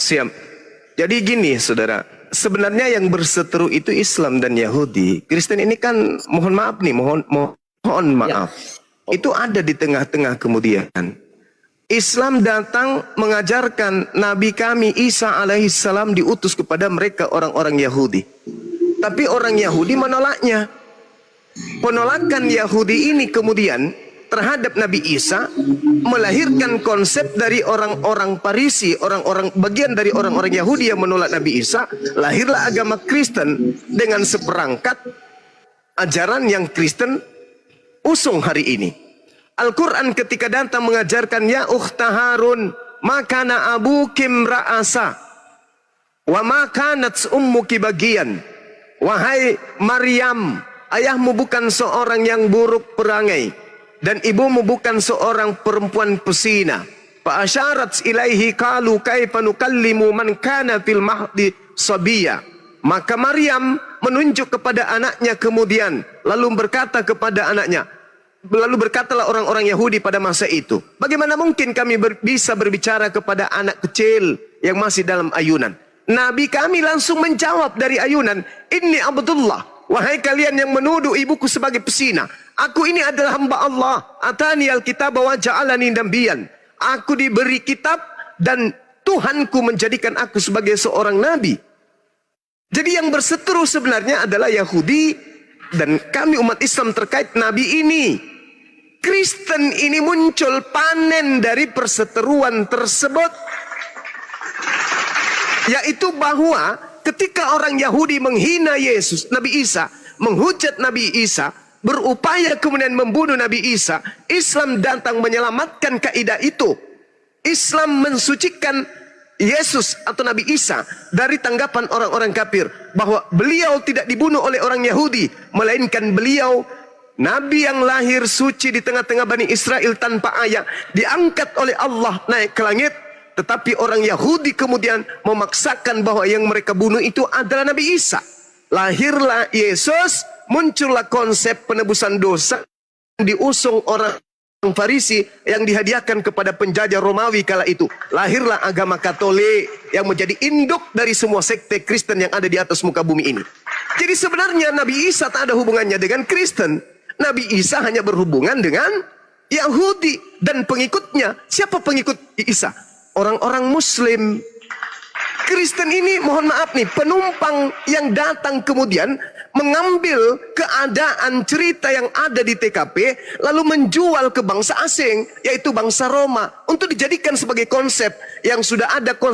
Siap. Jadi gini saudara, sebenarnya yang berseteru itu Islam dan Yahudi. Kristen ini kan mohon maaf nih, mohon maaf. Ya. Itu ada di tengah-tengah kemudian. Islam datang mengajarkan Nabi kami Isa alaihissalam diutus kepada mereka orang-orang Yahudi. Tapi orang Yahudi menolaknya. Penolakan Yahudi ini kemudian terhadap Nabi Isa melahirkan konsep dari orang-orang Parisi, orang-orang bagian dari orang-orang Yahudi yang menolak Nabi Isa. Lahirlah agama Kristen dengan seperangkat ajaran yang Kristen usung hari ini. Al-Quran ketika datang mengajarkan ya ukhta Harun makana abukim ra'asa wa makanat ummuki bagian. Wahai Maryam, ayahmu bukan seorang yang buruk perangai dan ibumu bukan seorang perempuan pesina. Fa asyarat ilaihi qalu kaifa nukallimu man kana fil mahdi sabiya. Maka Maryam menunjuk kepada anaknya kemudian lalu berkata kepada anaknya, lalu berkatalah orang-orang Yahudi pada masa itu, bagaimana mungkin kami bisa berbicara kepada anak kecil yang masih dalam ayunan? Nabi kami langsung menjawab dari ayunan, inni Abdullah, wahai kalian yang menuduh ibuku sebagai pesina, aku ini adalah hamba Allah. Atani alkitab wa ja'alani nabiyyan. Aku diberi kitab dan Tuhanku menjadikan aku sebagai seorang nabi. Jadi yang berseteru sebenarnya adalah Yahudi dan kami umat Islam terkait nabi ini. Kristen ini muncul panen dari perseteruan tersebut, yaitu bahwa ketika orang Yahudi menghina Yesus, Nabi Isa, menghujat Nabi Isa, berupaya kemudian membunuh Nabi Isa, Islam datang menyelamatkan kaidah itu. Islam mensucikan Yesus atau Nabi Isa dari tanggapan orang-orang kafir bahwa beliau tidak dibunuh oleh orang Yahudi, melainkan beliau Nabi yang lahir suci di tengah-tengah Bani Israel tanpa ayah, diangkat oleh Allah naik ke langit. Tetapi orang Yahudi kemudian memaksakan bahwa yang mereka bunuh itu adalah Nabi Isa. Lahirlah Yesus, muncullah konsep penebusan dosa diusung orang Farisi yang dihadiahkan kepada penjajah Romawi kala itu. Lahirlah agama Katolik yang menjadi induk dari semua sekte Kristen yang ada di atas muka bumi ini. Jadi sebenarnya Nabi Isa tak ada hubungannya dengan Kristen. Nabi Isa hanya berhubungan dengan Yahudi dan pengikutnya. Siapa pengikut Isa? Orang-orang Muslim. Kristen ini mohon maaf nih, penumpang yang datang kemudian mengambil keadaan cerita yang ada di TKP lalu menjual ke bangsa asing, yaitu bangsa Roma, untuk dijadikan sebagai konsep yang sudah ada konsep